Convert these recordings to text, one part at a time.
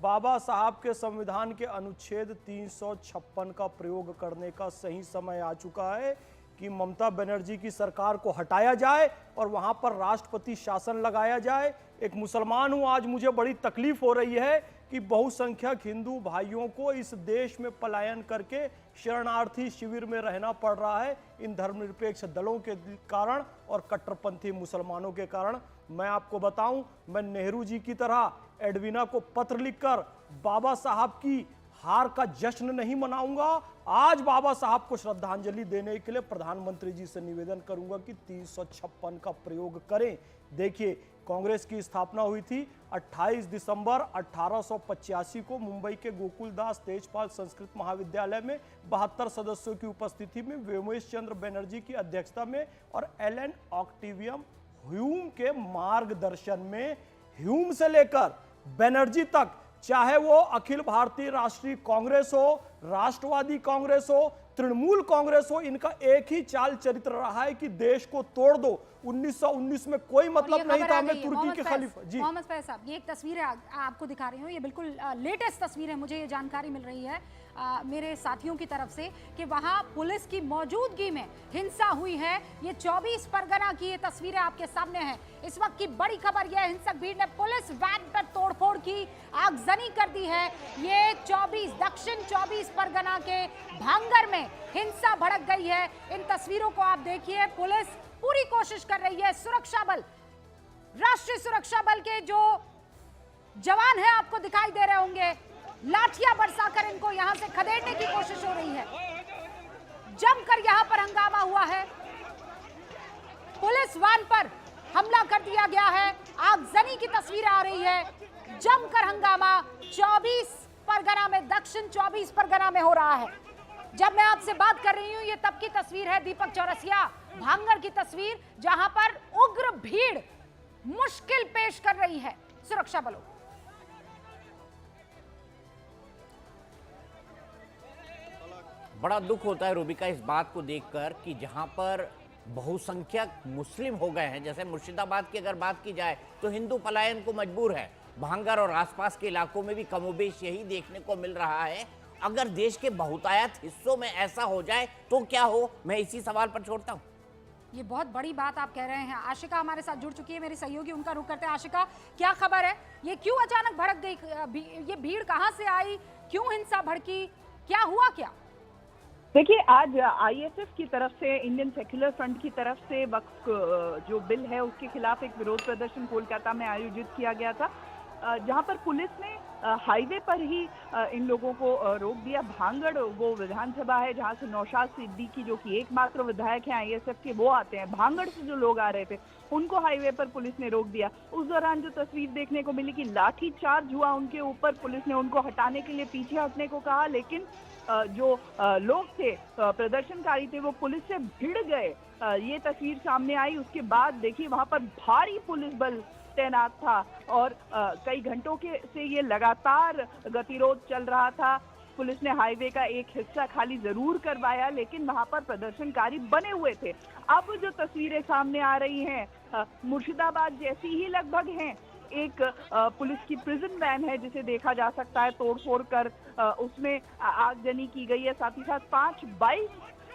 बाबा साहब के संविधान के अनुच्छेद 356 का प्रयोग करने का सही समय आ चुका है कि ममता बनर्जी की सरकार को हटाया जाए और वहां पर राष्ट्रपति शासन लगाया जाए। एक मुसलमान हूं, आज मुझे बड़ी तकलीफ हो रही है कि बहुसंख्यक हिंदू भाइयों को इस देश में पलायन करके शरणार्थी शिविर में रहना पड़ रहा है इन धर्मनिरपेक्ष दलों के कारण और कट्टरपंथी मुसलमानों के कारण। मैं आपको बताऊं, मैं नेहरू जी की तरह एडवीना को पत्र लिखकर बाबा साहब की हार का जश्न नहीं मनाऊंगा। आज बाबा साहब को श्रद्धांजलि देने के लिए प्रधानमंत्री जी से निवेदन करूंगा कि 356 का प्रयोग करें। देखिए, कांग्रेस की स्थापना हुई थी 28 दिसंबर 1885 को मुंबई के गोकुलदास तेजपाल संस्कृत महाविद्यालय में 72 सदस्यों की उपस्थिति में व्योमेश चंद्र बनर्जी की अध्यक्षता में और एलन ऑक्टेवियम ह्यूम के मार्गदर्शन में, ह्यूम से लेकर बनर्जी तक, चाहे वो अखिल भारतीय राष्ट्रीय कांग्रेस हो, राष्ट्रवादी कांग्रेस हो, तृणमूल कांग्रेस हो, इनका एक ही चाल चरित्र रहा है कि देश को तोड़ दो। 1919 में कोई मतलब नहीं था हमें तुर्की के खलीफा। जी मोहम्मद फैज साहब, ये एक तस्वीर है, आपको दिखा रही हूँ, ये बिल्कुल लेटेस्ट तस्वीर है। मुझे ये जानकारी मिल रही है मेरे साथियों की तरफ से कि वहां पुलिस की मौजूदगी में हिंसा हुई है। ये 24 परगना की ये तस्वीरें आपके सामने हैं। इस वक्त की बड़ी खबर यह, हिंसक भीड़ ने पुलिस वैन पर तोड़फोड़ की, आगजनी कर दी है। ये 24 दक्षिण 24 परगना के भांगर में हिंसा भड़क गई है। इन तस्वीरों को आप देखिए, पुलिस पूरी कोशिश कर रही है। सुरक्षा बल, राष्ट्रीय सुरक्षा बल के जो जवान हैं आपको दिखाई दे रहे होंगे, लाठियां बरसाकर इनको यहां से खदेड़ने की कोशिश हो रही है। जमकर यहां पर हंगामा हुआ है, पुलिस वैन पर हमला कर दिया गया है, आगजनी की तस्वीर आ रही है। जमकर हंगामा 24 परगना में, दक्षिण 24 परगना में हो रहा है। जब मैं आपसे बात कर रही हूं, ये तब की तस्वीर है, दीपक चौरसिया, भांगर की तस्वीर, जहां पर उग्र भीड़ मुश्किल पेश कर रही है सुरक्षा बलों। बड़ा दुख होता है रूबिका इस बात को देखकर कि जहां पर बहुसंख्यक मुस्लिम हो गए हैं, जैसे मुर्शिदाबाद की अगर बात की जाए तो हिंदू पलायन को मजबूर है। भांगर और आसपास के इलाकों में भी कमोबेश यही देखने को मिल रहा है। अगर देश के बहुतायत हिस्सों में ऐसा हो जाए तो क्या हो, मैं इसी सवाल पर छोड़ता हूं। ये बहुत बड़ी बात आप कह रहे हैं। आशिका हमारे साथ जुड़ चुकी है, मेरी सहयोगी, उनका रुख करते हैं। आशिका, क्या खबर है, ये क्यों अचानक भड़क गई, ये भीड़ कहां से आई, क्यों हिंसा भड़की, क्या हुआ क्या? देखिए, आज आईएसएफ की तरफ से, इंडियन सेक्युलर फ्रंट की तरफ से वक्फ जो बिल है उसके खिलाफ एक विरोध प्रदर्शन कोलकाता में आयोजित किया गया था, जहां पर पुलिस ने हाईवे पर ही इन लोगों को रोक दिया। भांगड़ वो विधानसभा है जहां से नौशाद सिद्दीकी, जो कि एकमात्र विधायक हैं आईएसएफ के, वो आते हैं। भांगड़ से जो लोग आ रहे थे उनको हाईवे पर पुलिस ने रोक दिया। उस दौरान जो तस्वीर देखने को मिली कि लाठी चार्ज हुआ उनके ऊपर, पुलिस ने उनको हटाने के लिए पीछे हटने को कहा, लेकिन जो लोग थे, प्रदर्शनकारी थे, वो पुलिस से भिड़ गए। ये तस्वीर सामने आई। उसके बाद देखिए वहां पर भारी पुलिस बल तैनात था और कई घंटों के से ये लगातार गतिरोध चल रहा था। पुलिस ने हाईवे का एक हिस्सा खाली जरूर करवाया, लेकिन वहां पर प्रदर्शनकारी बने हुए थे। अब जो तस्वीरें सामने आ रही हैं मुर्शिदाबाद जैसी ही लगभग हैं। एक पुलिस की प्रिजन वैन है जिसे देखा जा सकता है, तोड़फोड़ कर उसमें आगजनी की गई है। साथ ही साथ 5 बाइक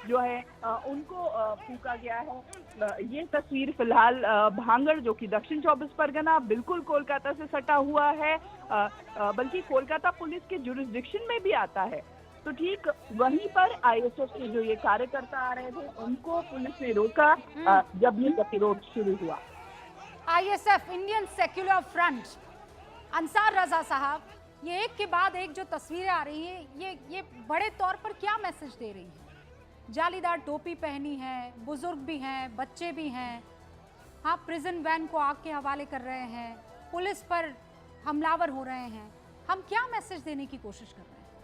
जो है उनको फूंका गया है। ये तस्वीर फिलहाल भांगड़, जो कि दक्षिण 24 परगना बिल्कुल कोलकाता से सटा हुआ है, बल्कि कोलकाता पुलिस के जुरिस्डिक्शन में भी आता है। तो ठीक वहीं पर आईएसएफ के जो ये कार्यकर्ता आ रहे थे उनको पुलिस ने रोका जब ये गतिरोध शुरू हुआ। ISF, Indian secular front, Ansar Raza साहब, ये एक के बाद एक जो तस्वीरें आ रही हैं, ये बड़े तौर पर क्या मैसेज दे रही है? जालीदार टोपी पहनी है, बुजुर्ग भी हैं, बच्चे भी हैं, हाँ, प्रिजन वैन को आग के हवाले कर रहे हैं, पुलिस पर हमलावर हो रहे हैं। हम क्या मैसेज देने की कोशिश कर रहे हैं?